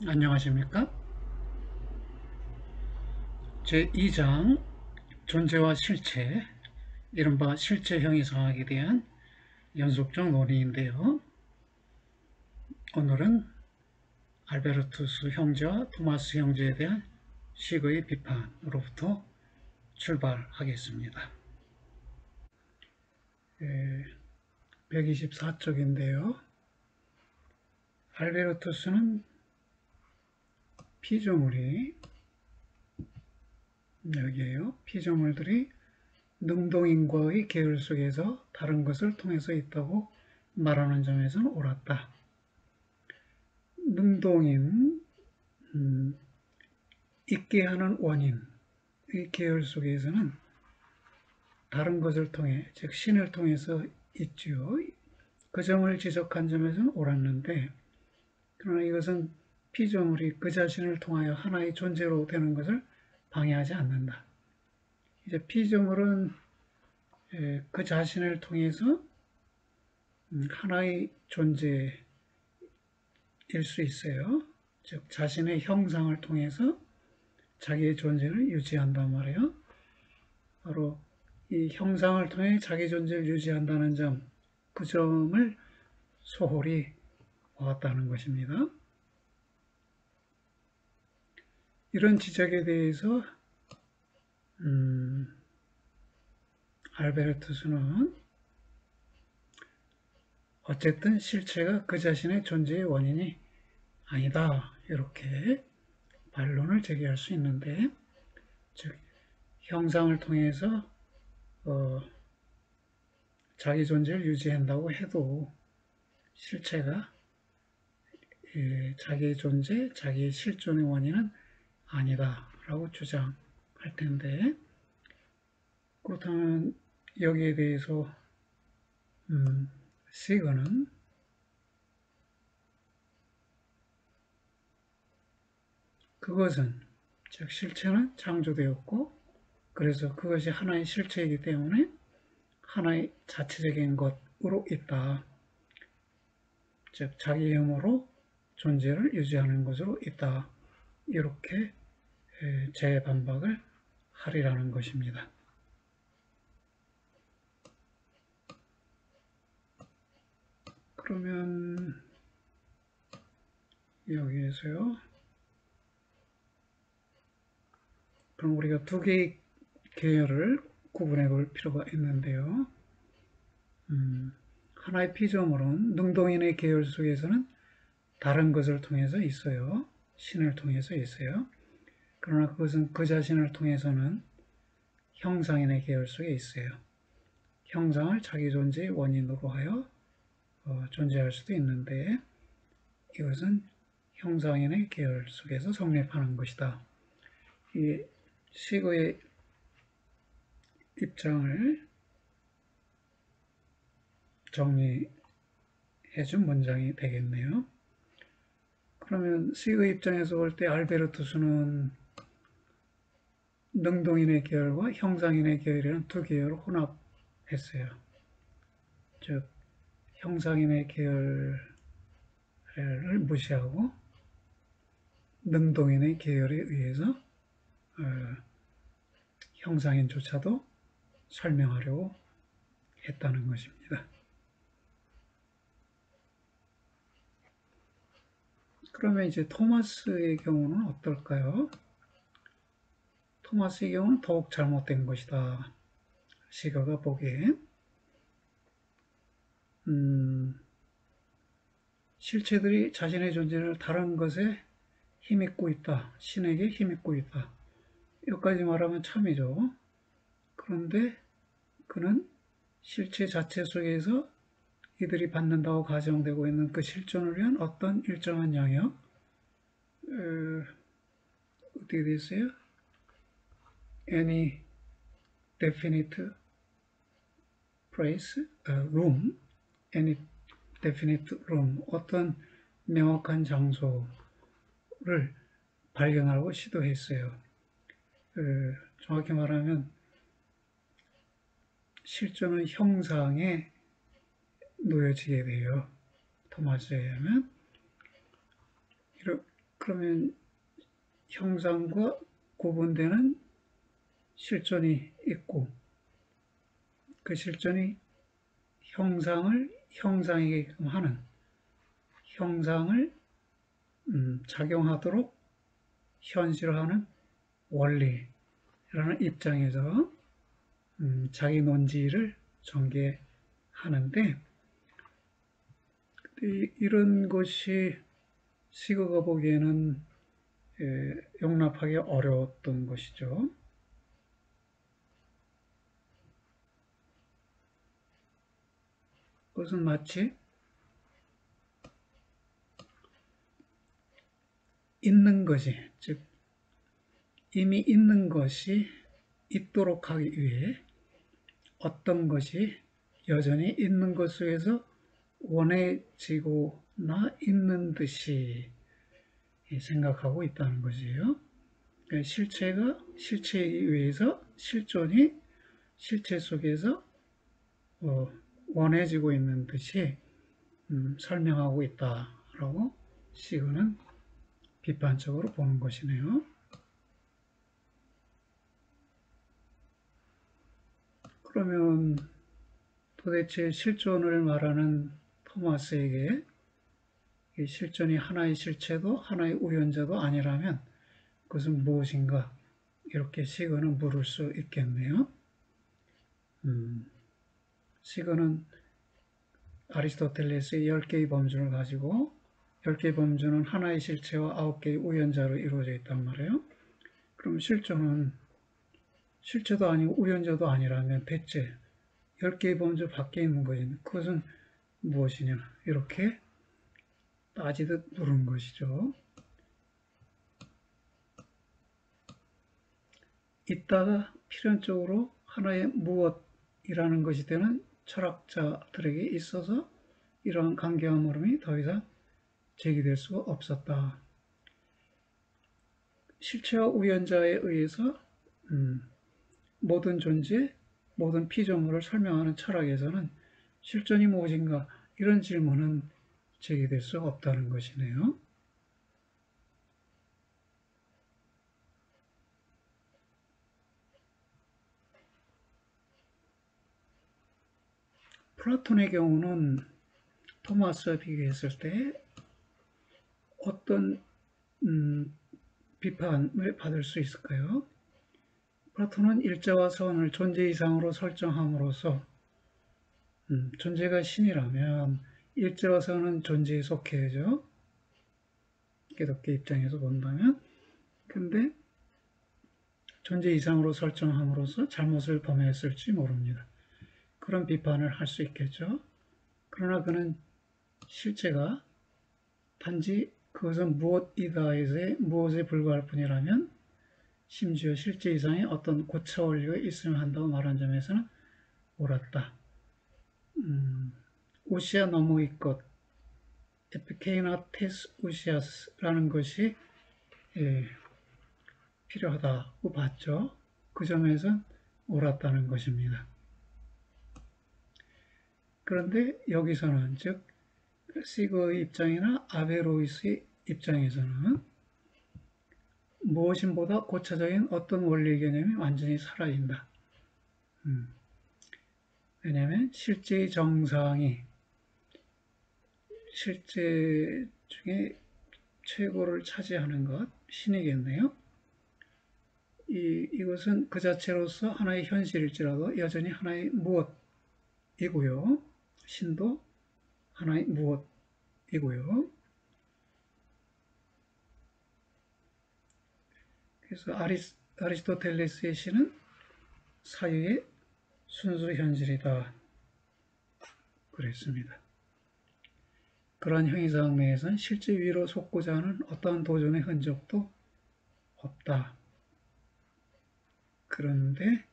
안녕하십니까? 제2장 존재와 실체, 이른바 실체 형이상학에 대한 연속적 논의인데요. 오늘은 알베르투스 형제와 토마스 형제에 대한 시그의 비판으로부터 출발하겠습니다. 124쪽인데요. 알베르투스는 피조물이 여기에요. 피조물들이 능동인과의 계율 속에서 다른 것을 통해서 있다고 말하는 점에서는 옳았다. 능동인, 있게 하는 원인의 계열 속에서는 다른 것을 통해, 즉 신을 통해서 있지요. 그 점을 지적한 점에서는 옳았는데, 그러나 이것은 피조물이 그 자신을 통하여 하나의 존재로 되는 것을 방해하지 않는다. 이제 피조물은 그 자신을 통해서 하나의 존재일 수 있어요. 즉 자신의 형상을 통해서 자기의 존재를 유지한단 말이에요. 바로 이 형상을 통해 자기 존재를 유지한다는 점, 그 점을 소홀히 보았다는 것입니다. 이런 지적에 대해서 알베르투스는 어쨌든 실체가 그 자신의 존재의 원인이 아니다, 이렇게 반론을 제기할 수 있는데, 즉 형상을 통해서 자기 존재를 유지한다고 해도 실체가 자기의 존재, 자기의 실존의 원인은 아니다라고 주장할 텐데, 그렇다면 여기에 대해서 시거는 그것은, 즉 실체는 창조되었고 그래서 그것이 하나의 실체이기 때문에 하나의 자체적인 것으로 있다. 즉 자기 힘으로 존재를 유지하는 것으로 있다. 이렇게 재반박을 하리라는 것입니다. 그러면 여기에서요. 그럼 우리가 두 개의 계열을 구분해 볼 필요가 있는데요. 하나의 피조물은 능동인의 계열 속에서는 다른 것을 통해서 있어요. 신을 통해서 있어요. 그러나 그것은 그 자신을 통해서는 형상인의 계열 속에 있어요. 형상을 자기 존재의 원인으로 하여 존재할 수도 있는데 이것은 형상인의 계열 속에서 성립하는 것이다. 이 시그의 입장을 정리해준 문장이 되겠네요. 그러면 시그의 입장에서 볼 때 알베르투스는 능동인의 계열과 형상인의 계열이라는 두 계열을 혼합했어요. 즉 형상인의 계열을 무시하고 능동인의 계열에 의해서 형상인조차도 설명하려고 했다는 것입니다. 그러면 이제 토마스의 경우는 어떨까요? 토마스의 경우는 더욱 잘못된 것이다. 시가가 보기에 실체들이 자신의 존재를 다른 것에 힘입고 있다. 신에게 힘입고 있다. 여기까지 말하면 참이죠. 그런데 그는 실체 자체 속에서 이들이 받는다고 가정되고 있는 그 실존을 위한 어떤 일정한 영역, 어떻게 됐어요? Any definite place, room, any definite room, 어떤 명확한 장소를 발견하고 시도했어요. 정확히 말하면 실존은 형상에 놓여지게 돼요. 토마스에 의하면 그러면 형상과 구분되는 실존이 있고 그 실존이 형상을 형상이게끔 하는 형상을 작용하도록 현실화하는 원리라는 입장에서 자기 논지를 전개하는데 이런 것이 시거가 보기에는 용납하기 어려웠던 것이죠. 그것은 마치 있는 것이, 즉 이미 있는 것이 있도록 하기 위해 어떤 것이 여전히 있는 것 속에서 원해지고나 있는 듯이 생각하고 있다는 것이에요. 그러니까 실체가 실체에 의해서 실존이 실체 속에서 원해지고 있는 듯이 설명하고 있다라고 시그는 비판적으로 보는 것이네요. 그러면 도대체 실존을 말하는 토마스에게 이 실존이 하나의 실체도 하나의 우연자도 아니라면 그것은 무엇인가? 이렇게 시그는 물을 수 있겠네요. 시그는 아리스토텔레스의 10개의 범주를 가지고 10개의 범주는 하나의 실체와 9개의 우연자로 이루어져 있단 말이에요. 그럼 실존은 실체도 아니고 우연자도 아니라면 대체 10개의 범주 밖에 있는 것이 그것은 무엇이냐 이렇게 따지듯 물은 것이죠. 있다가 필연적으로 하나의 무엇이라는 것이 되는 철학자들에게 있어서 이러한 관계와 물음이 더 이상 제기될 수가 없었다. 실체와 우연자에 의해서 모든 존재, 모든 피조물을 설명하는 철학에서는 실존이 무엇인가 이런 질문은 제기될 수 없다는 것이네요. 플라톤의 경우는 토마스와 비교했을 때 어떤 비판을 받을 수 있을까요? 플라톤은 일자와 선을 존재 이상으로 설정함으로써 존재가 신이라면 일자와 선은 존재에 속해야죠. 기독교 입장에서 본다면. 근데 존재 이상으로 설정함으로써 잘못을 범했을지 모릅니다. 그런 비판을 할 수 있겠죠. 그러나 그는 실체가 단지 그것은 무엇이다에서의 무엇에 불과할 뿐이라면 심지어 실제 이상의 어떤 고차 원리가 있으면 한다고 말한 점에서는 옳았다. 우시아 너머의 것, 에피케이나 테스 우시아스라는 것이 필요하다고 봤죠. 그 점에서 옳았다는 것입니다. 그런데 여기서는 즉 시거의 입장이나 아베로이스의 입장에서는 무엇인보다 고차적인 어떤 원리 개념이 완전히 사라진다. 왜냐하면 실제의 정상이 실제 중에 최고를 차지하는 것, 신이겠네요. 이것은 그 자체로서 하나의 현실일지라도 여전히 하나의 무엇이고요. 신도 하나의 무엇이고요. 그래서 아리스토텔레스의 신은 사유의 순수 현실이다. 그랬습니다. 그러한 형이상 내에서는 실제 위로 솟고자 하는 어떠한 도전의 흔적도 없다. 그런데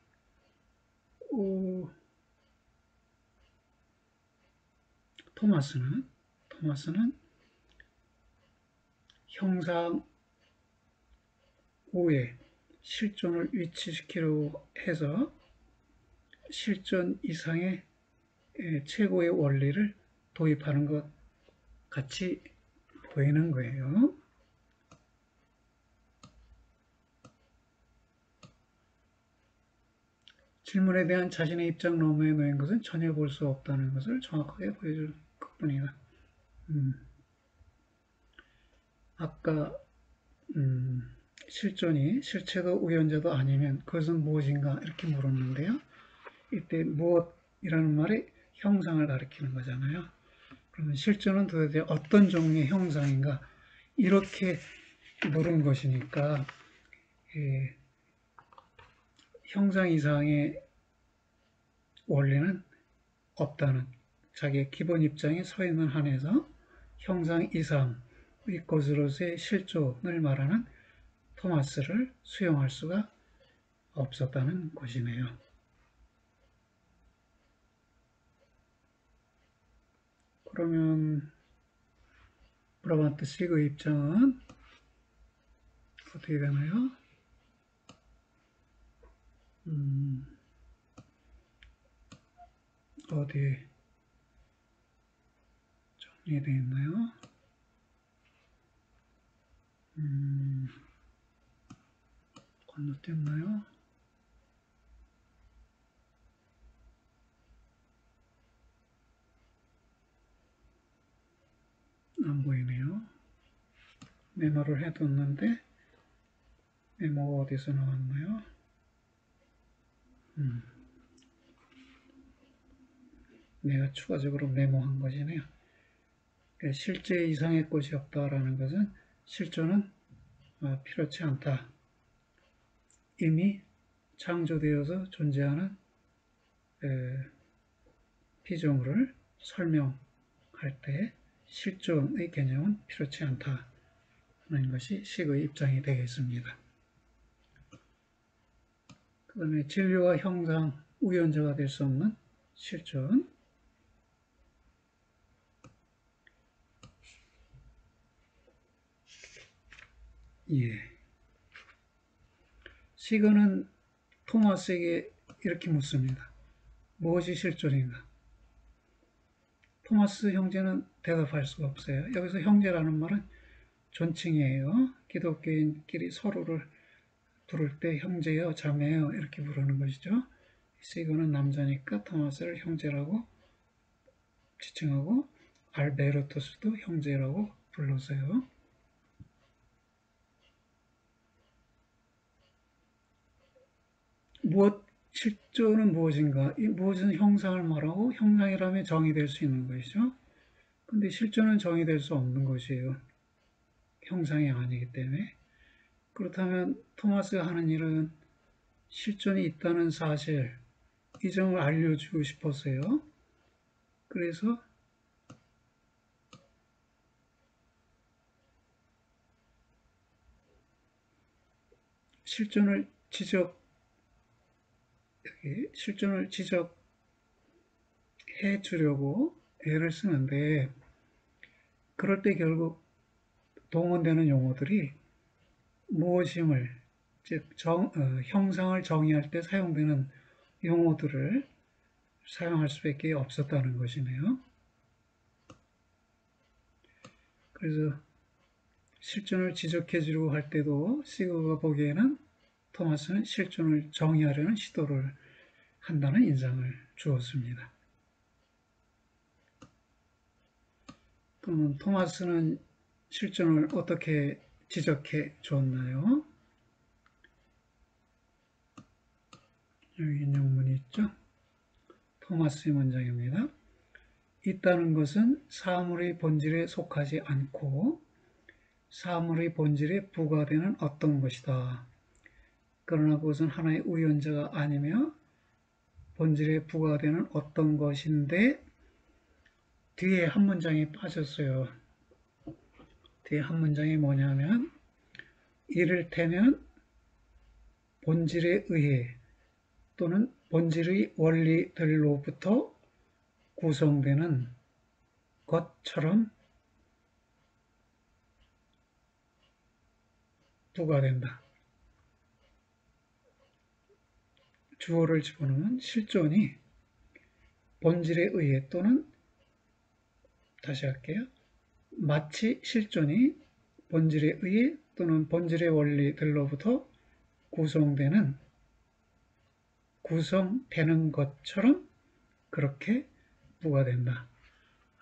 토마스는 형상 우에 실존을 위치시키려고 해서 실존 이상의 최고의 원리를 도입하는 것 같이 보이는 거예요. 질문에 대한 자신의 입장 너머에 놓인 것은 전혀 볼 수 없다는 것을 정확하게 보여줄 것뿐이다. 아까 실존이 실체도 우연자도 아니면 그것은 무엇인가 이렇게 물었는데요. 이때 무엇이라는 말이 형상을 가리키는 거잖아요. 그러면 실존은 도대체 어떤 종류의 형상인가 이렇게 물은 것이니까 형상 이상의 원리는 없다는 자기의 기본 입장에 서 있는 한에서 형상 이상의 것으로서의 실존을 말하는 토마스를 수용할 수가 없었다는 것이네요. 그러면 브라반트 시그의 입장은 어떻게 되나요? 어디에 정리되어 있나요? 건너뛰었나요? 안 보이네요. 메모를 해뒀는데 메모가 어디서 나왔나요? 내가 추가적으로 메모한 것이네요. 실제 이상의 것이 없다라는 것은 실존은 필요치 않다. 이미 창조되어서 존재하는 피조물을 설명할 때 실존의 개념은 필요치 않다는 것이 식의 입장이 되겠습니다. 그 다음에 진료와 형상, 우연자가 될 수 없는 실존. 예. 시그는 토마스에게 이렇게 묻습니다. 무엇이 실존인가? 토마스 형제는 대답할 수가 없어요. 여기서 형제라는 말은 존칭이에요. 기독교인끼리 서로를 부를 때 형제요, 자매요 이렇게 부르는 것이죠. 시그는 남자니까 토마스를 형제라고 지칭하고 알베르토스도 형제라고 불러서요. 실존은 무엇인가? 이 무엇은 형상을 말하고 형상이라면 정의 될 수 있는 것이죠. 근데 실존은 정의 될 수 없는 것이에요. 형상이 아니기 때문에. 그렇다면 토마스가 하는 일은 실존이 있다는 사실, 이 점을 알려주고 싶었어요. 그래서 실존을 지적해 주려고 애를 쓰는데, 그럴 때 결국 동원되는 용어들이 무엇임을, 즉 형상을 정의할 때 사용되는 용어들을 사용할 수밖에 없었다는 것이네요. 그래서 실존을 지적해 주려고 할 때도 시그가 보기에는 토마스는 실존을 정의하려는 시도를 한다는 인상을 주었습니다. 그러면 토마스는 실존을 어떻게 지적해 주었나요? 여기 인용문이 있죠. 토마스의 문장입니다. 있다는 것은 사물의 본질에 속하지 않고 사물의 본질에 부과되는 어떤 것이다. 그러나 그것은 하나의 우연자가 아니며 본질에 부과되는 어떤 것인데 뒤에 한 문장이 빠졌어요. 뒤에 한 문장이 뭐냐면 이를테면 본질에 의해 또는 본질의 원리들로부터 구성되는 것처럼 부과된다. 주어를 집어넣으면 실존이 본질에 의해 또는 다시 할게요. 마치 실존이 본질에 의해 또는 본질의 원리들로부터 구성되는 구성되는 것처럼 그렇게 부과된다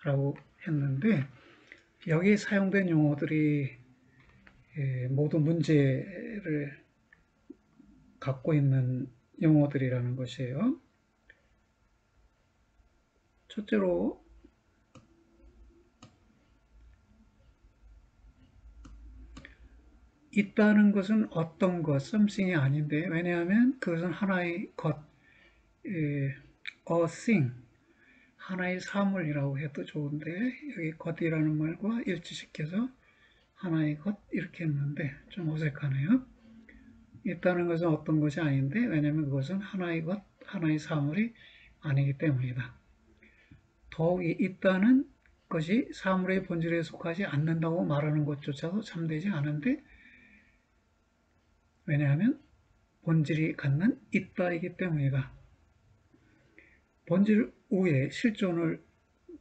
라고 했는데, 여기에 사용된 용어들이 모두 문제를 갖고 있는 용어들이라는 것이에요. 첫째로 있다는 것은 어떤 것, something이 아닌데, 왜냐하면 그것은 하나의 것, a thing, 하나의 사물이라고 해도 좋은데, 여기 것이라는 말과 일치시켜서 하나의 것 이렇게 했는데 좀 어색하네요. 있다는 것은 어떤 것이 아닌데, 왜냐하면 그것은 하나의 것, 하나의 사물이 아니기 때문이다. 더욱이 있다는 것이 사물의 본질에 속하지 않는다고 말하는 것조차도 참되지 않은데, 왜냐하면 본질이 갖는 있다이기 때문이다. 본질 위에 실존을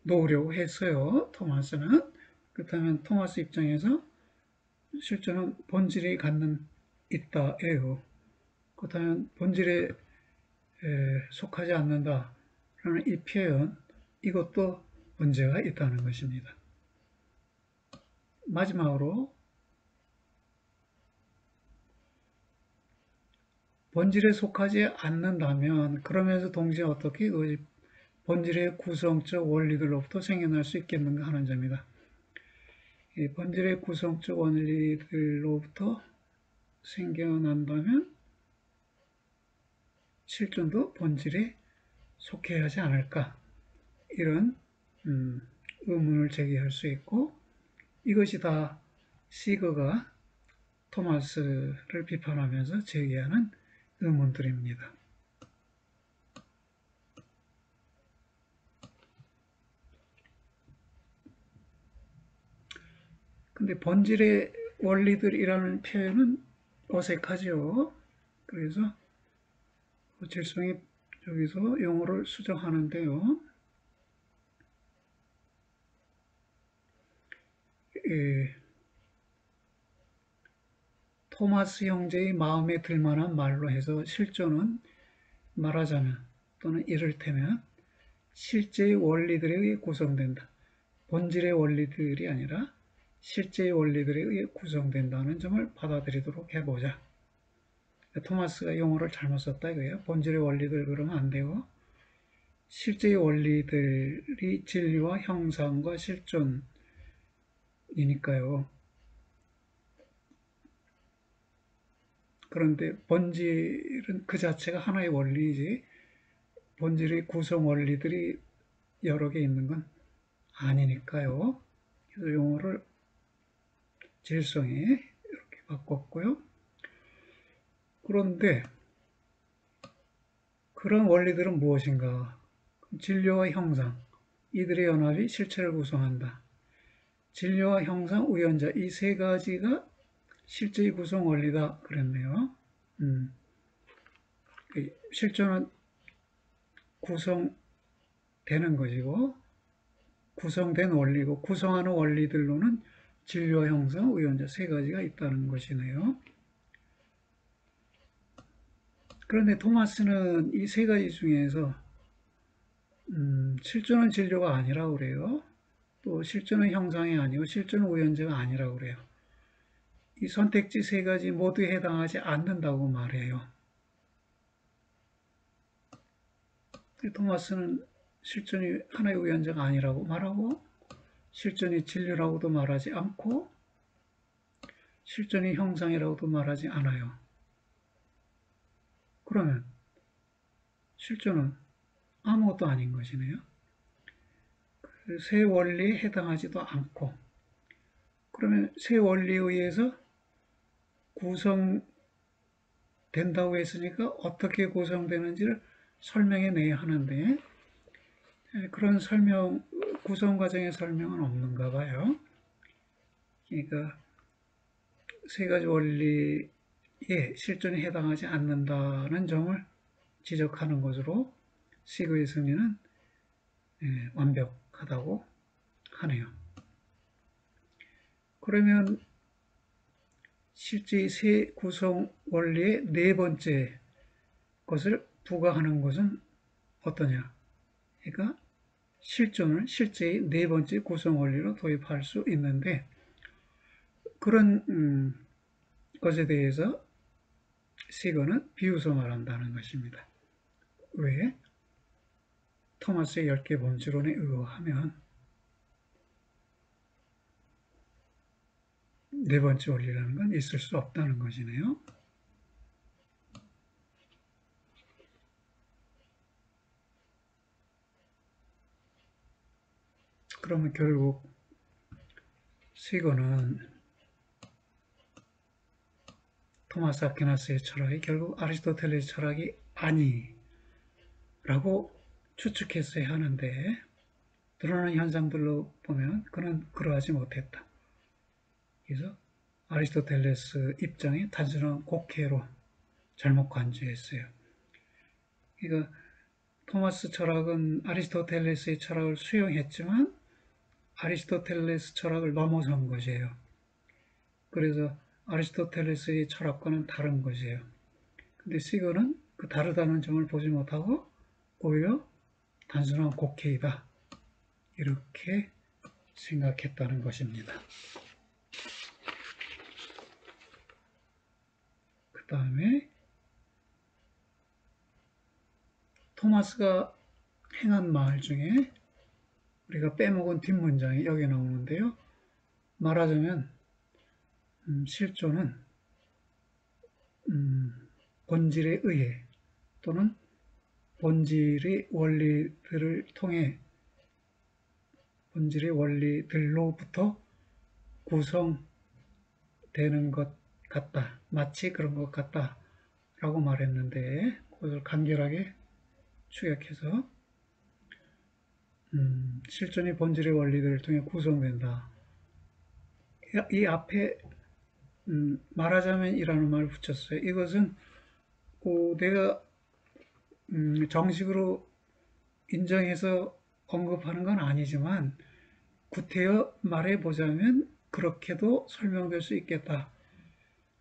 놓으려고 했어요, 토마스는. 그렇다면 토마스 입장에서 실존은 본질이 갖는 있다예요. 그렇다면 본질에 속하지 않는다라는 이 표현, 이것도 문제가 있다는 것입니다. 마지막으로 본질에 속하지 않는다면, 그러면서 동시에 어떻게 그 본질의 구성적 원리들로부터 생겨날 수 있겠는가 하는 점이다. 이 본질의 구성적 원리들로부터 생겨난다면 실존도 본질에 속해야 하지 않을까, 이런 의문을 제기할 수 있고, 이것이 다 시거가 토마스를 비판하면서 제기하는 의문들입니다. 근데 본질의 원리들이라는 표현은 어색하죠. 그래서 질성이 여기서 용어를 수정하는데요. 토마스 형제의 마음에 들만한 말로 해서 실존은 말하자면, 또는 이를테면 실제의 원리들에 의해 구성된다. 본질의 원리들이 아니라 실제의 원리들에 의해 구성된다는 점을 받아들이도록 해보자. 토마스가 용어를 잘못 썼다 이거예요. 본질의 원리들 그러면 안 되고, 실제의 원리들이 진리와 형상과 실존이니까요. 그런데 본질은 그 자체가 하나의 원리이지, 본질의 구성 원리들이 여러 개 있는 건 아니니까요. 그래서 용어를 질성에 이렇게 바꿨고요. 그런데 그런 원리들은 무엇인가? 진료와 형상, 이들의 연합이 실체를 구성한다. 진료와 형상, 우연자, 이 세 가지가 실제의 구성 원리다 그랬네요. 실존은 구성되는 것이고, 구성된 원리고, 구성하는 원리들로는 진료와 형상, 우연자 세 가지가 있다는 것이네요. 그런데 토마스는 이 세 가지 중에서 실존은 진료가 아니라고 그래요. 또 실존은 형상이 아니고 실존은 우연자가 아니라고 그래요. 이 선택지 세 가지 모두에 해당하지 않는다고 말해요. 토마스는 실존이 하나의 우연자가 아니라고 말하고, 실존이 진료라고도 말하지 않고, 실존이 형상이라고도 말하지 않아요. 그러면 실존은 아무것도 아닌 것이네요. 그 세 원리에 해당하지도 않고, 그러면 세 원리에 의해서 구성된다고 했으니까 어떻게 구성되는지를 설명해 내야 하는데, 그런 구성 과정의 설명은 없는가 봐요. 그러니까 세 가지 원리에 실존이 해당하지 않는다는 점을 지적하는 것으로 시그의 승리는 완벽하다고 하네요. 그러면 실제 세 구성 원리의 네 번째 것을 부과하는 것은 어떠냐? 그러니까 실존을 실제의 네 번째 구성 원리로 도입할 수 있는데 그런 것에 대해서 시거는 비웃어 말한다는 것입니다. 왜? 토마스의 10개 범주론에 의거하면 네 번째 원리라는 건 있을 수 없다는 것이네요. 그러면 결국 시거는 토마스 아퀴나스의 철학이 결국 아리스토텔레스 철학이 아니라고 추측했어야 하는데 드러나는 현상들로 보면 그는 그러하지 못했다. 그래서 아리스토텔레스 입장에 단순한 곡해로 잘못 간주했어요. 그러니까 토마스 철학은 아리스토텔레스의 철학을 수용했지만 아리스토텔레스 철학을 넘어선 것이에요. 그래서 아리스토텔레스의 철학과는 다른 것이에요. 근데 시거는 그 다르다는 점을 보지 못하고 오히려 단순한 곡해이다. 이렇게 생각했다는 것입니다. 그 다음에 토마스가 행한 말 중에 우리가 빼먹은 뒷문장이 여기 나오는데요. 말하자면 실존은 본질에 의해 또는 본질의 원리들을 통해 본질의 원리들로부터 구성되는 것 같다. 마치 그런 것 같다. 라고 말했는데 그것을 간결하게 축약해서 실존이 본질의 원리들을 통해 구성된다. 이 앞에 말하자면 이라는 말을 붙였어요. 이것은 내가 정식으로 인정해서 언급하는 건 아니지만 구태여 말해보자면 그렇게도 설명될 수 있겠다라는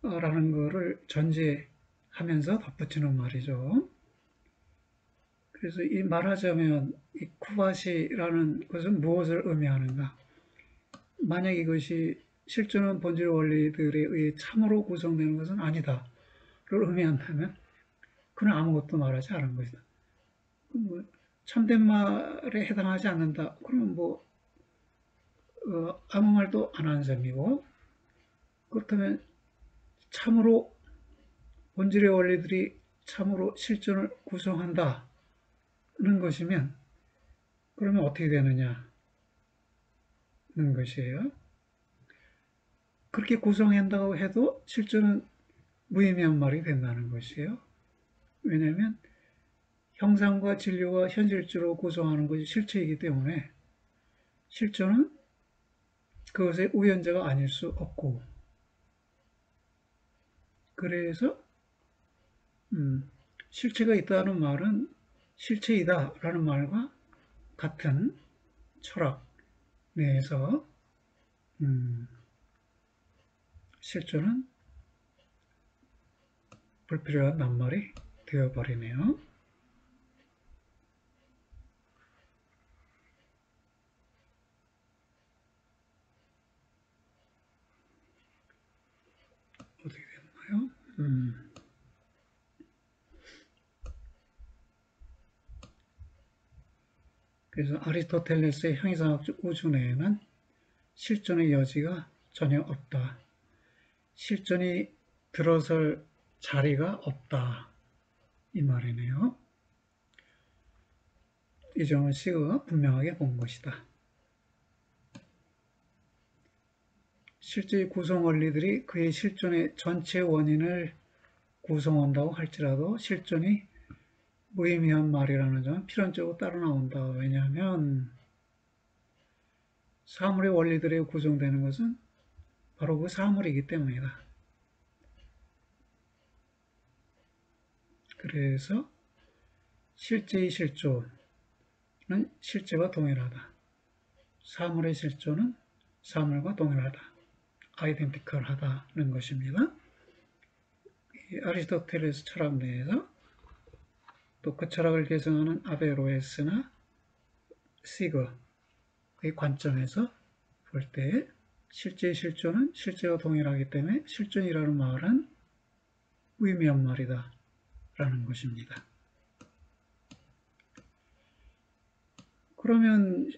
것을 전제하면서 덧붙이는 말이죠. 그래서 이 말하자면 이 쿠바시라는 것은 무엇을 의미하는가? 만약 이것이 실존은 본질 원리들에 의해 참으로 구성되는 것은 아니다를 의미한다면 그는 아무것도 말하지 않은 것이다. 참된 말에 해당하지 않는다. 그러면 아무 말도 안 하는 셈이고 그렇다면 참으로 본질의 원리들이 참으로 실존을 구성한다는 것이면 그러면 어떻게 되느냐는 것이에요. 그렇게 구성한다고 해도 실존은 무의미한 말이 된다는 것이에요. 왜냐하면 형상과 진료가 현실적으로 구성하는 것이 실체이기 때문에 실존은 그것의 우연자가 아닐 수 없고 그래서 실체가 있다는 말은 실체이다 라는 말과 같은 철학 내에서 실존은 불필요한 낱말이 되어버리네요. 어떻게 됐나요? 그래서 아리스토텔레스의 형이상학적 우주 내에는 실존의 여지가 전혀 없다. 실존이 들어설 자리가 없다. 이 말이네요. 이 점을 시그가 분명하게 본 것이다. 실제의 구성 원리들이 그의 실존의 전체 원인을 구성한다고 할지라도 실존이 무의미한 말이라는 점은 필연적으로 따라 나온다. 왜냐하면 사물의 원리들에 구성되는 것은 바로 그 사물이기 때문이다. 그래서 실제의 실존은 실제와 동일하다. 사물의 실존은 사물과 동일하다. 아이덴티컬하다는 것입니다. 이 아리스토텔레스 철학 내에서 또 그 철학을 계승하는 아베로에스나 시거의 관점에서 볼 때 실제 실존은 실제와 동일하기 때문에 실존이라는 말은 의미한 말이다 라는 것입니다. 그러면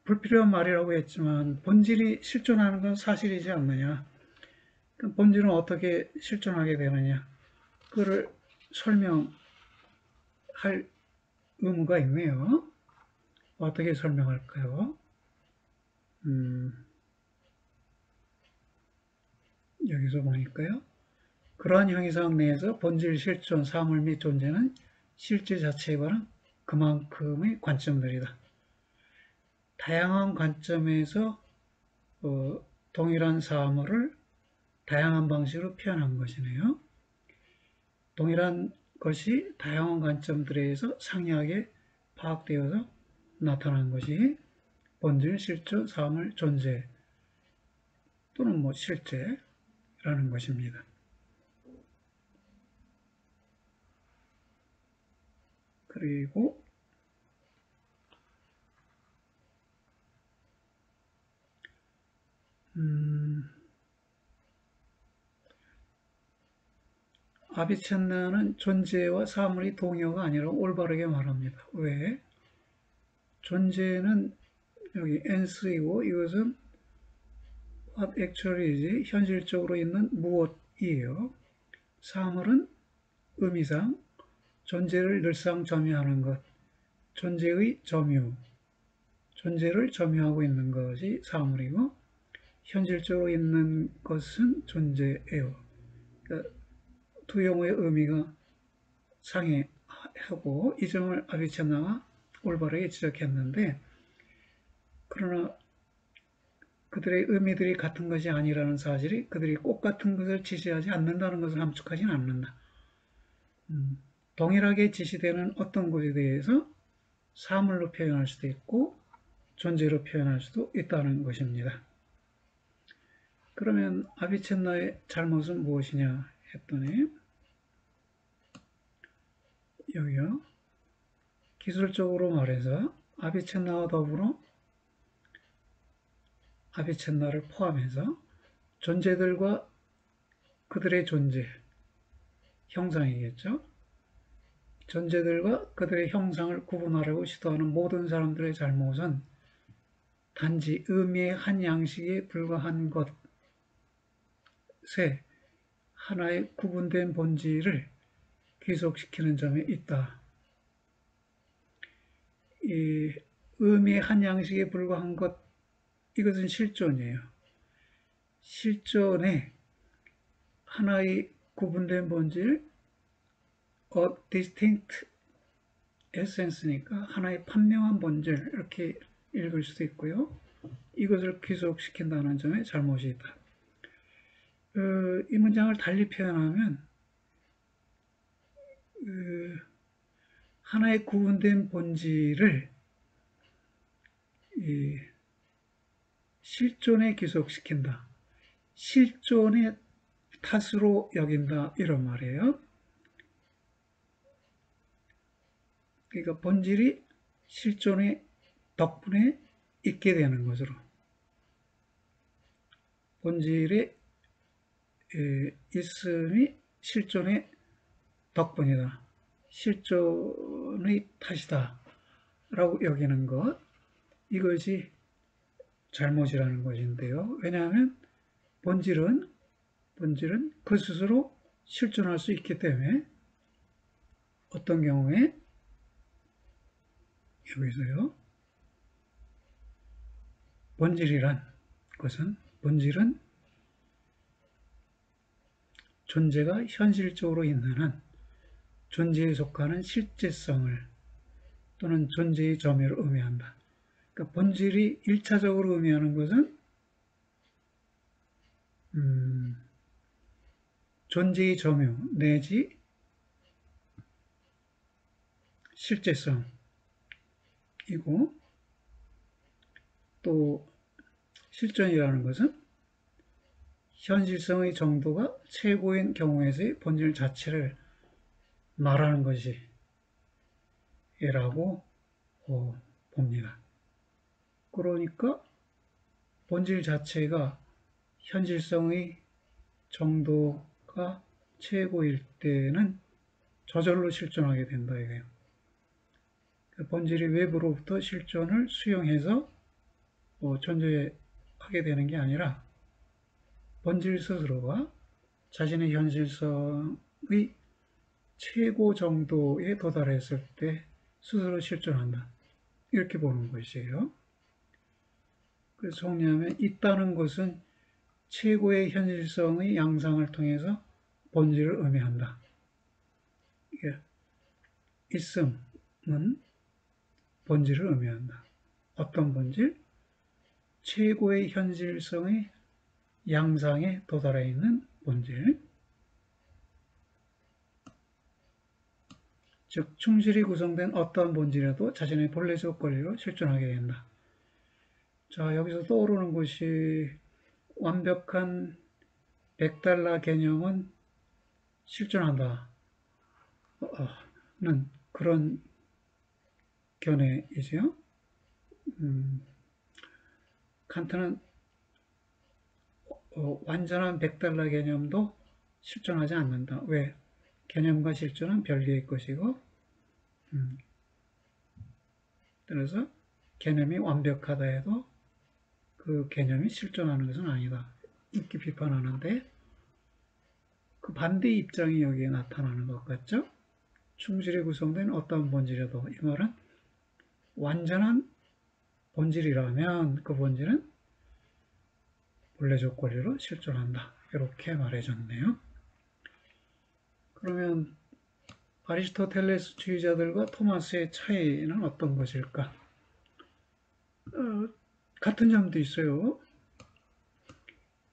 불필요한 말이라고 했지만 본질이 실존하는 건 사실이지 않느냐? 그럼 본질은 어떻게 실존하게 되느냐? 그를 설명할 의무가 있네요. 어떻게 설명할까요? 여기서 보니까요. 그러한 형이상 내에서 본질, 실존, 사물 및 존재는 실제 자체에 관한 그만큼의 관점들이다. 다양한 관점에서 동일한 사물을 다양한 방식으로 표현한 것이네요. 동일한 것이 다양한 관점들에 의해서 상이하게 파악되어서 나타난 것이 본질, 실존, 사물, 존재 또는 실제라는 것입니다. 그리고 아비첸나는 존재와 사물이 동요가 아니라 올바르게 말합니다. 왜? 존재는 여기 n스이고 이것은 what actually이지 현실적으로 있는 무엇이에요. 사물은 의미상 존재를 늘상 점유하는 것, 존재의 점유, 존재를 점유하고 있는 것이 사물이고 현실적으로 있는 것은 존재예요. 그러니까 두 용어의 의미가 상해하고 이 점을 아비첸나가 올바르게 지적했는데 그러나 그들의 의미들이 같은 것이 아니라는 사실이 그들이 꼭 같은 것을 지시하지 않는다는 것을 함축하지는 않는다. 동일하게 지시되는 어떤 것에 대해서 사물로 표현할 수도 있고 존재로 표현할 수도 있다는 것입니다. 그러면 아비첸나의 잘못은 무엇이냐 했더니 여기요. 기술적으로 말해서 아비첸나와 더불어 아비첸나를 포함해서 존재들과 그들의 존재, 형상이겠죠. 존재들과 그들의 형상을 구분하려고 시도하는 모든 사람들의 잘못은 단지 의미의 한 양식에 불과한 것에 하나의 구분된 본질을 귀속시키는 점에 있다. 이 의미의 한 양식에 불과한 것, 이것은 실존이에요. 실존의 하나의 구분된 본질, a distinct essence니까 하나의 판명한 본질 이렇게 읽을 수도 있고요. 이것을 귀속시킨다는 점에 잘못이 있다. 이 문장을 달리 표현하면 하나의 구분된 본질을 실존에 귀속시킨다. 실존의 탓으로 여긴다 이런 말이에요. 그러니까 본질이 실존의 덕분에 있게 되는 것으로 본질의 있음이 실존의 덕분이다. 실존의 탓이다. 라고 여기는 것, 이것이 잘못이라는 것인데요. 왜냐하면 본질은 그 스스로 실존할 수 있기 때문에 어떤 경우에 여기서요. 본질이란 것은 본질은 존재가 현실적으로 있는 한 존재에 속하는 실제성을 또는 존재의 점유를 의미한다. 그러니까 본질이 1차적으로 의미하는 것은 존재의 점유 내지 실제성이고 또 실존이라는 것은 현실성의 정도가 최고인 경우에서의 본질 자체를 말하는 것이라고 봅니다. 그러니까 본질 자체가 현실성의 정도가 최고일 때는 저절로 실존하게 된다 이거예요. 본질이 외부로부터 실존을 수용해서 존재하게 되는 게 아니라 본질 스스로가 자신의 현실성의 최고 정도에 도달했을 때 스스로 실존한다. 이렇게 보는 것이에요. 그래서 정리하면 있다는 것은 최고의 현실성의 양상을 통해서 본질을 의미한다. 있음은 본질을 의미한다. 어떤 본질? 최고의 현실성의 양상에 도달해 있는 본질. 즉 충실히 구성된 어떠한 본질이라도 자신의 본래적 권리로 실존하게 된다. 자, 여기서 떠오르는 것이 완벽한 100달러 개념은 실존한다는 그런 견해이지요. 칸트는 완전한 100달러 개념도 실존하지 않는다. 왜? 개념과 실존은 별개의 것이고 따라서 개념이 완벽하다 해도 그 개념이 실존하는 것은 아니다. 이렇게 비판하는데 그 반대의 입장이 여기에 나타나는 것 같죠? 충실히 구성된 어떤 본질이라도 이 말은 완전한 본질이라면 그 본질은 본래적 권리로 실존한다. 이렇게 말해줬네요. 그러면 아리스토텔레스주의자들과 토마스의 차이는 어떤 것일까? 같은 점도 있어요.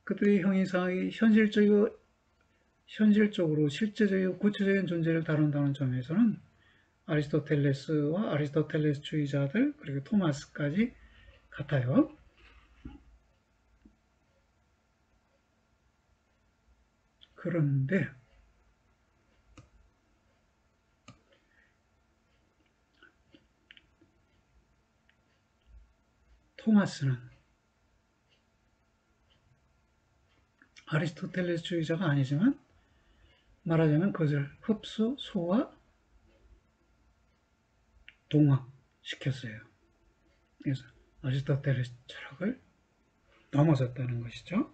그들의 형이상이 현실적으로 실제적이고 구체적인 존재를 다룬다는 점에서는 아리스토텔레스와 아리스토텔레스주의자들 그리고 토마스까지 같아요. 그런데 토마스는 아리스토텔레스주의자가 아니지만 말하자면 그것을 흡수, 소화, 동화시켰어요. 그래서 아리스토텔레스 철학을 넘어섰다는 것이죠.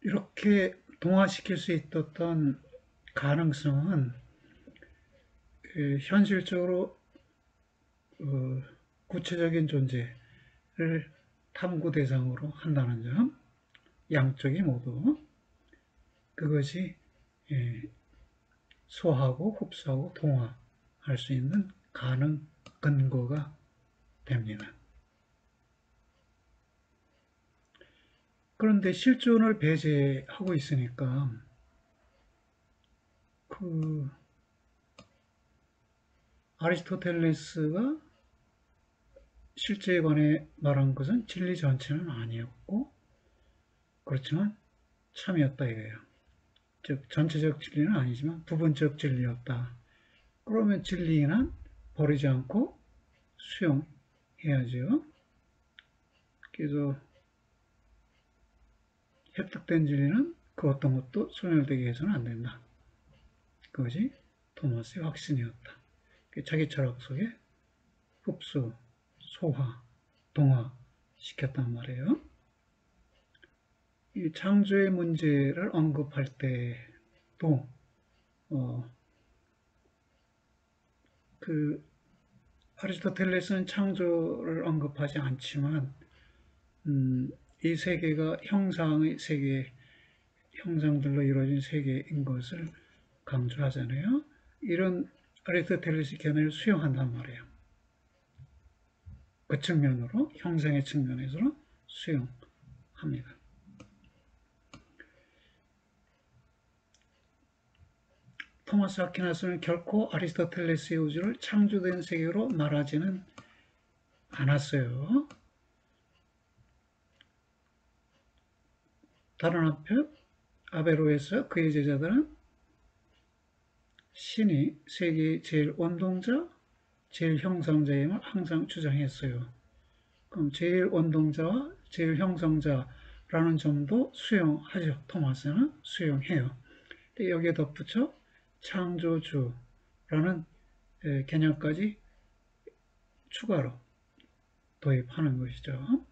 이렇게 동화시킬 수 있었던 가능성은 현실적으로 구체적인 존재를 탐구 대상으로 한다는 점, 양쪽이 모두 그것이 소화하고 흡수하고 동화할 수 있는 가능 근거가 됩니다. 그런데 실존을 배제하고 있으니까 그 아리스토텔레스가 실제에 관해 말한 것은 진리 전체는 아니었고 그렇지만 참이었다 이거예요. 즉 전체적 진리는 아니지만 부분적 진리였다. 그러면 진리는 버리지 않고 수용해야죠. 그래서 획득된 진리는 그 어떤 것도 소멸되게 해서는 안 된다. 그것이 토마스의 확신이었다. 자기 철학 속에 흡수, 소화, 동화 시켰단 말이에요. 이 창조의 문제를 언급할 때도 그 아리스토텔레스는 창조를 언급하지 않지만 이 세계가 형상의 세계, 형상들로 이루어진 세계인 것을 강조하잖아요. 이런 아리스토텔레스 견해를 수용한단 말이에요. 그 측면으로 형상의 측면에서 수용합니다. 토마스 아퀴나스는 결코 아리스토텔레스의 우주를 창조된 세계로 말하지는 않았어요. 다른 한편 아베로에서 그의 제자들은 신이 세계의 제일 원동자, 제일 형성자임을 항상 주장했어요. 그럼 제일 원동자와 제일 형성자라는 점도 수용하죠. 토마스는 수용해요. 근데 여기에 덧붙여 창조주라는 개념까지 추가로 도입하는 것이죠.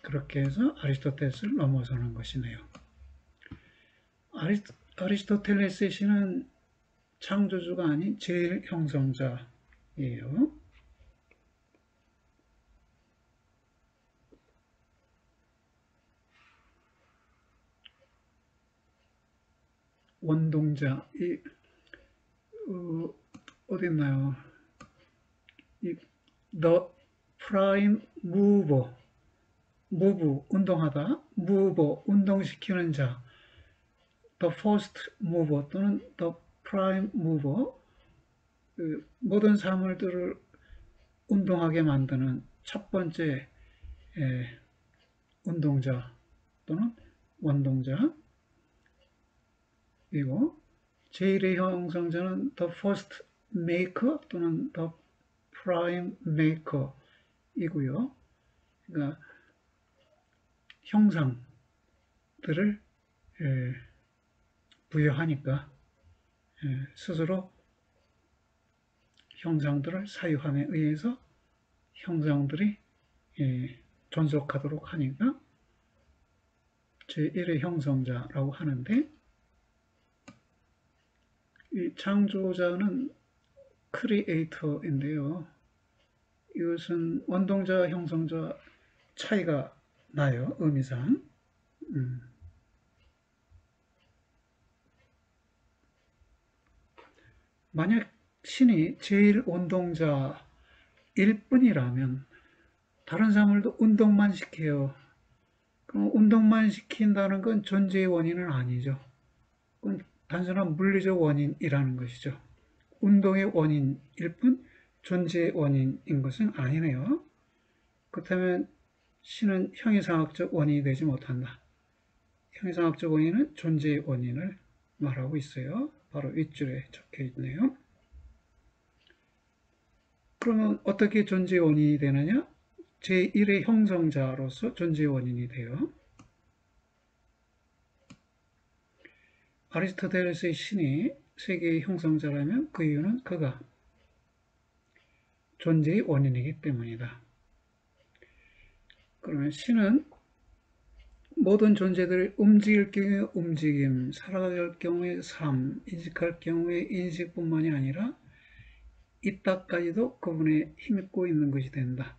그렇게 해서 아리스토텔레스를 넘어서는 것이네요. 아리스토텔레스의 신은 창조주가 아닌 제일 형성자예요. 원동자, 어디 있나요? The prime mover, move, 운동하다, mover, 운동시키는 자, the first mover 또는 the prime mover, 모든 사물들을 운동하게 만드는 첫 번째 운동자 또는 원동자. 그리고 제1의 형성자는 the first maker 또는 the prime maker 이고요. 그러니까 형상들을 부여하니까 스스로 형상들을 사유함에 의해서 형상들이 존속하도록 하니까 제1의 형성자라고 하는데, 이 창조자는 크리에이터인데요. 이것은 원동자, 형성자 차이가 나요, 의미상. 만약 신이 제일 원동자일 뿐이라면 다른 사물도 운동만 시켜요. 그럼 운동만 시킨다는 건 존재의 원인은 아니죠. 그건 단순한 물리적 원인이라는 것이죠. 운동의 원인일 뿐 존재의 원인인 것은 아니네요. 그렇다면 신은 형이상학적 원인이 되지 못한다. 형이상학적 원인은 존재의 원인을 말하고 있어요. 바로 윗줄에 적혀 있네요. 그러면 어떻게 존재의 원인이 되느냐? 제1의 형성자로서 존재의 원인이 돼요. 아리스토텔레스의 신이 세계의 형성자라면 그 이유는 그가 존재의 원인이기 때문이다. 그러면 신은 모든 존재들을 움직일 경우에 움직임, 살아갈 경우에 삶, 인식할 경우에 인식뿐만이 아니라 이따까지도 그분에 힘입고 있는 것이 된다.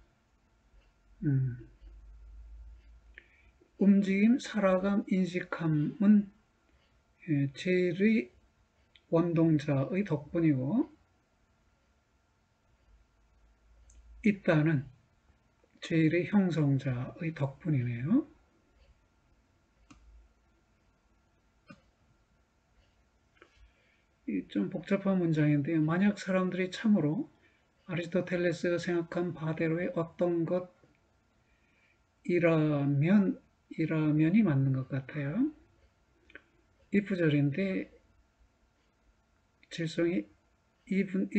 움직임, 살아감, 인식함은 제일의 원동자의 덕분이고, 있다는 제일의 형성자의 덕분이네요. 좀 복잡한 문장인데요. 만약 사람들이 참으로 아리스토텔레스가 생각한 바대로의 어떤 것이라면이 맞는 것 같아요. if절인데 질성이 even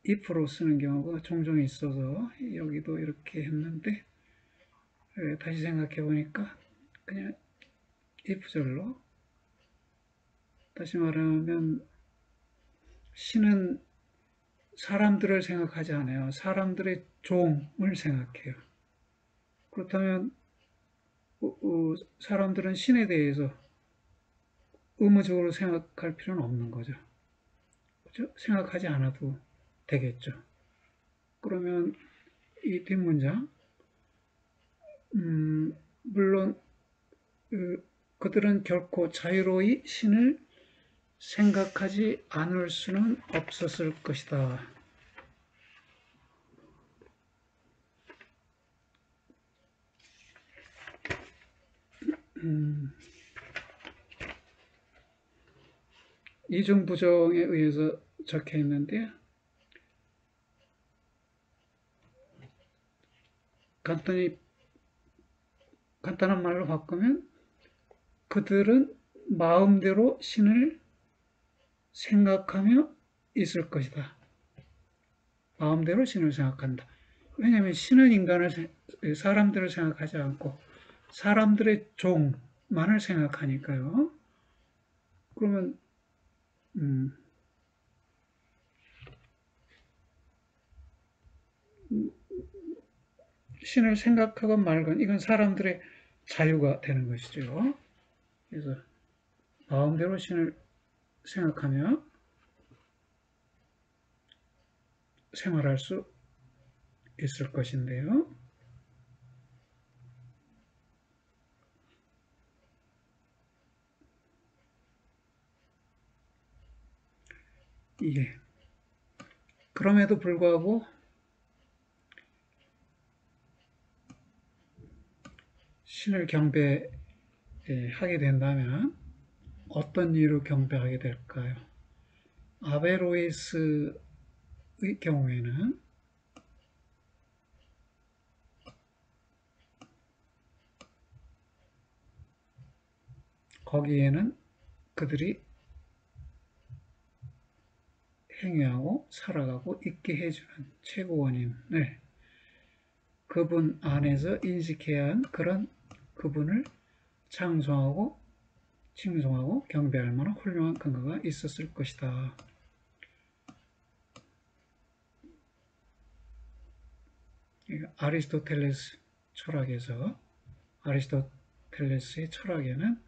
if로 쓰는 경우가 종종 있어서 여기도 이렇게 했는데, 다시 생각해 보니까 그냥 if절로, 다시 말하면 신은 사람들을 생각하지 않아요. 사람들의 종을 생각해요. 그렇다면 사람들은 신에 대해서 의무적으로 생각할 필요는 없는 거죠. 그렇죠? 생각하지 않아도 되겠죠. 그러면 이 뒷문장, 물론 그들은 결코 자유로이 신을 생각하지 않을 수는 없었을 것이다. 이중부정에 의해서 적혀 있는데, 간단한 말로 바꾸면 그들은 마음대로 신을 생각하며 있을 것이다. 마음대로 신을 생각한다. 왜냐하면 신은 사람들을 생각하지 않고 사람들의 종만을 생각하니까요. 그러면 음, 신을 생각하건 말건 이건 사람들의 자유가 되는 것이죠. 그래서 마음대로 신을 생각하며 생활할 수 있을 것인데요. 예. 그럼에도 불구하고 신을 경배하게 된다면 어떤 이유로 경배하게 될까요? 아베로이스의 경우에는 거기에는 그들이 행위하고 살아가고 있게 해주는 최고원인을 그분 안에서 인식해야 한 그런 그분을 찬송하고 칭송하고 경배할 만한 훌륭한 근거가 있었을 것이다. 아리스토텔레스 철학에서 아리스토텔레스의 철학에는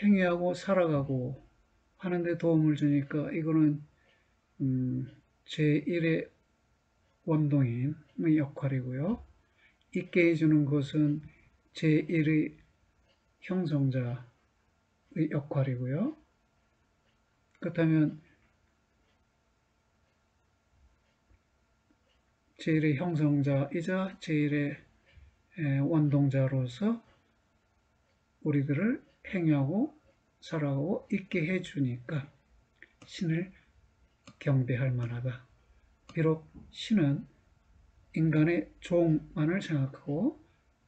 행위하고 살아가고 하는데 도움을 주니까 이거는 제1의 원동인의 역할이고요. 있게 해주는 것은 제1의 형성자의 역할이고요. 그렇다면 제1의 형성자이자 제1의 원동자로서 우리들을 행위하고 살아가고 있게 해주니까 신을 경배할 만하다. 비록 신은 인간의 종만을 생각하고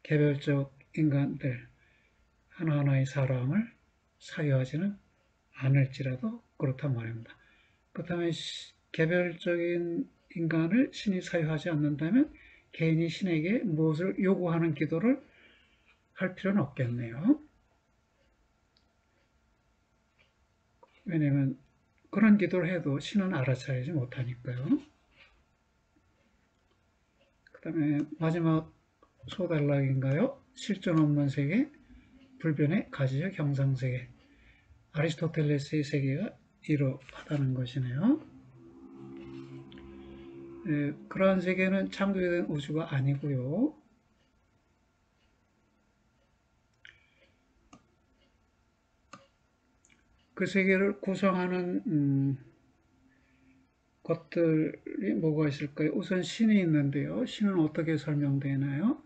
개별적 인간들 하나하나의 사람을 사유하지는 않을지라도 그렇단 말입니다. 그렇다면 개별적인 인간을 신이 사유하지 않는다면 개인이 신에게 무엇을 요구하는 기도를 할 필요는 없겠네요. 왜냐하면 그런 기도를 해도 신은 알아차리지 못하니까요. 그 다음에 마지막 소단락인가요? 실존 없는 세계, 불변의 가지적 형상세계. 아리스토텔레스의 세계가 이러하다는 것이네요. 그러한 세계는 창조된 우주가 아니고요. 그 세계를 구성하는 것들이 뭐가 있을까요? 우선 신이 있는데요. 신은 어떻게 설명되나요?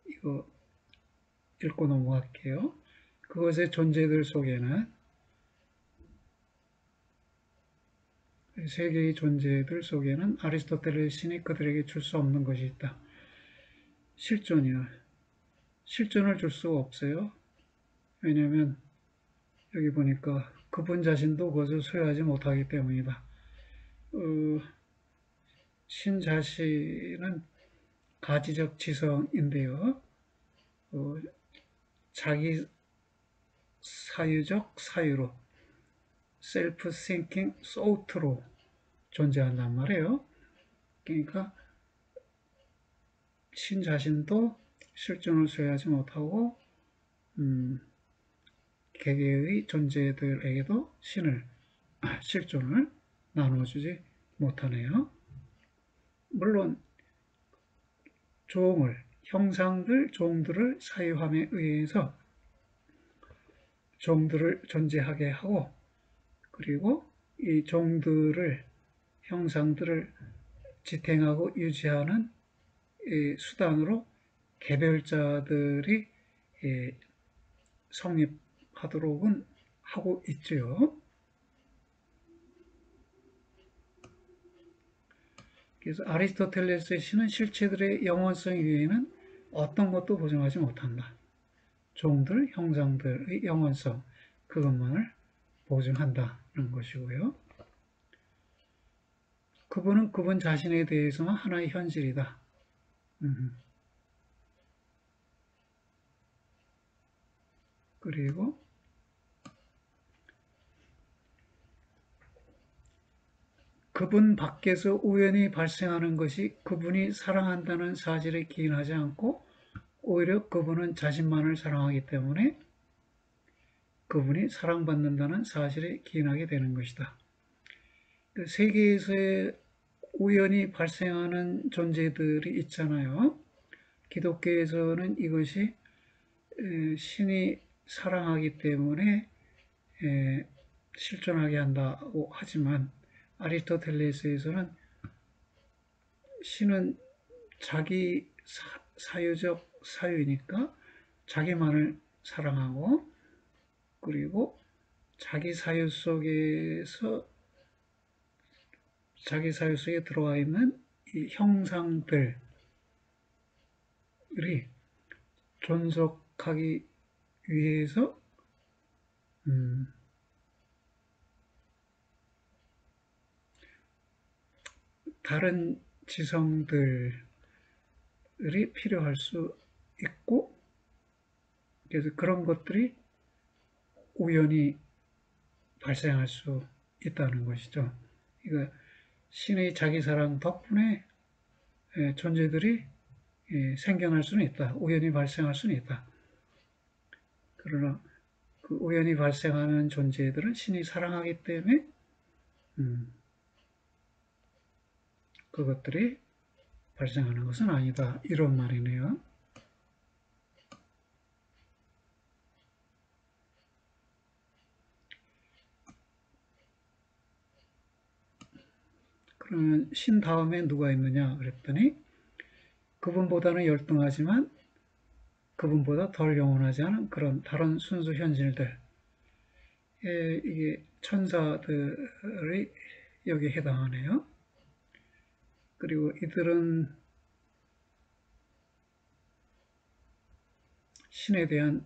이거 읽고 넘어갈게요. 그것의 존재들 속에는 세계의 존재들 속에는 아리스토텔레스 신이 그들에게 줄 수 없는 것이 있다. 실존이요. 실존을 줄 수가 없어요. 왜냐하면 여기 보니까 그분 자신도 그것을 소유하지 못하기 때문이다. 신 자신은 가지적 지성인데요. 자기 사유적 사유로 셀프 싱킹 소트로 존재한단 말이에요. 그러니까 신 자신도 실존을 소유하지 못하고 개개의 존재들에게도 실존을 나눠주지 못하네요. 물론 종들을 사유함에 의해서 종들을 존재하게 하고 그리고 이 종들을 형상들을 지탱하고 유지하는 수단으로 개별자들이 성립하도록은 하고 있죠. 그래서 아리스토텔레스의 신은 실체들의 영원성 이외에는 어떤 것도 보증하지 못한다. 종들, 형상들의 영원성, 그것만을 보증한다는 것이고요. 그분은 그분 자신에 대해서만 하나의 현실이다. 그리고 그분 밖에서 우연히 발생하는 것이 그분이 사랑한다는 사실에 기인하지 않고 오히려 그분은 자신만을 사랑하기 때문에 그분이 사랑받는다는 사실에 기인하게 되는 것이다. 세계에서의 우연히 발생하는 존재들이 있잖아요. 기독교에서는 이것이 신이 사랑하기 때문에 실존하게 한다고 하지만 아리스토텔레스에서는 신은 자기 사유적 사유이니까 자기만을 사랑하고 그리고 자기 사유 속에 들어와 있는 이 형상들이 존속하기 위해서 다른 지성들이 필요할 수 있고 그래서 그런 것들이 우연히 발생할 수 있다는 것이죠. 그러니까 신의 자기사랑 덕분에 존재들이 생겨날 수는 있다. 우연히 발생할 수는 있다. 그러나 그 우연히 발생하는 존재들은 신이 사랑하기 때문에 그것들이 발생하는 것은 아니다. 이런 말이네요. 그러면 신 다음에 누가 있느냐 그랬더니 그분보다는 열등하지만 그분보다 덜 영원하지 않은 그런 다른 순수 현실들 이게 천사들이 여기에 해당하네요. 그리고 이들은 신에 대한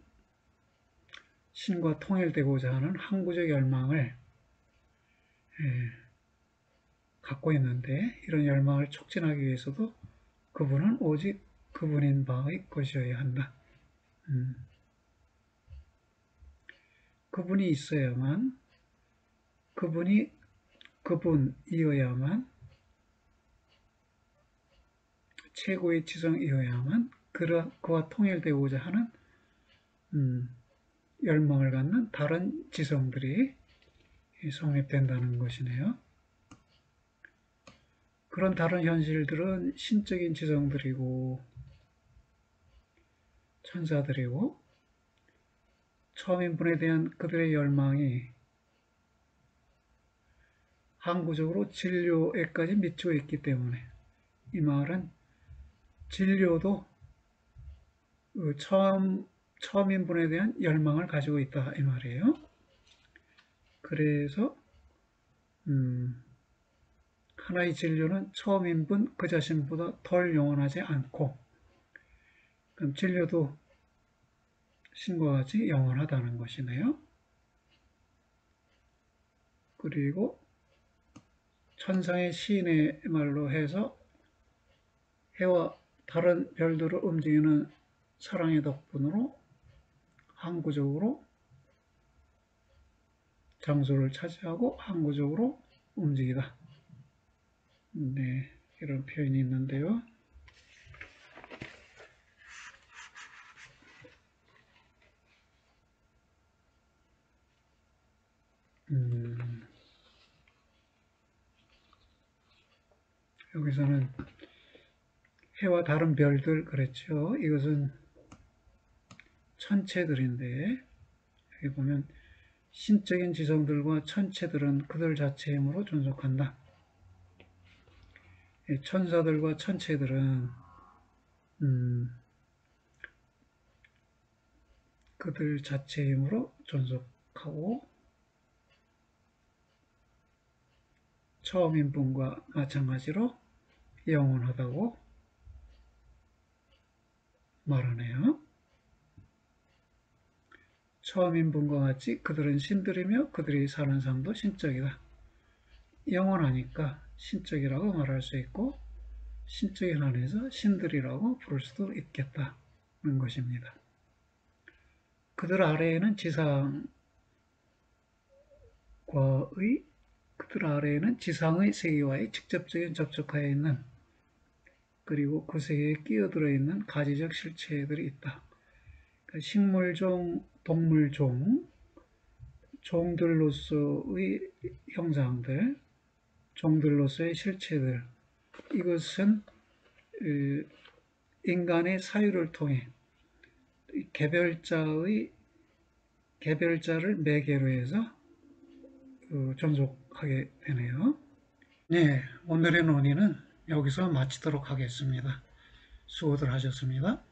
신과 통일되고자 하는 항구적 열망을 갖고 있는데 이런 열망을 촉진하기 위해서도 그분은 오직 그분인 바의 것이어야 한다. 그분이 있어야만 그분이 그분이어야만 최고의 지성이어야만 그와 통일되고자 하는 열망을 갖는 다른 지성들이 성립된다는 것이네요. 그런 다른 현실들은 신적인 지성들이고 천사들이고 처음인분에 대한 그들의 열망이 항구적으로 진료에까지 미치고 있기 때문에 이 말은 진료도 처음인분에 대한 열망을 가지고 있다 이 말이에요. 그래서 하나의 진료는 처음인분 그 자신보다 덜 영원하지 않고 그럼 진료도 신과 같이 영원하다는 것이네요. 그리고 천상의 시인의 말로 해서 해와 다른 별들을 움직이는 사랑의 덕분으로 항구적으로 장소를 차지하고 항구적으로 움직이다. 네, 이런 표현이 있는데요. 여기서는 해와 다른 별들 그랬죠. 이것은 천체들인데 여기 보면 신적인 지성들과 천체들은 그들 자체의 힘으로 존속한다. 천사들과 천체들은 그들 자체의 힘으로 존속하고 처음인분과 마찬가지로 영원하다고 말하네요. 처음인분과 같이 그들은 신들이며 그들이 사는 삶도 신적이다. 영원하니까 신적이라고 말할 수 있고 신적인 안에서 신들이라고 부를 수도 있겠다는 것입니다. 그들 아래에는 지상의 세계와의 직접적인 접촉하에 있는 그리고 그 세계에 끼어들어 있는 가지적 실체들이 있다. 그러니까 식물종, 동물종, 종들로서의 형상들, 종들로서의 실체들, 이것은 인간의 사유를 통해 개별자를 매개로 해서 존속하게 되네요. 네, 오늘의 논의는 여기서 마치도록 하겠습니다. 수고들 하셨습니다.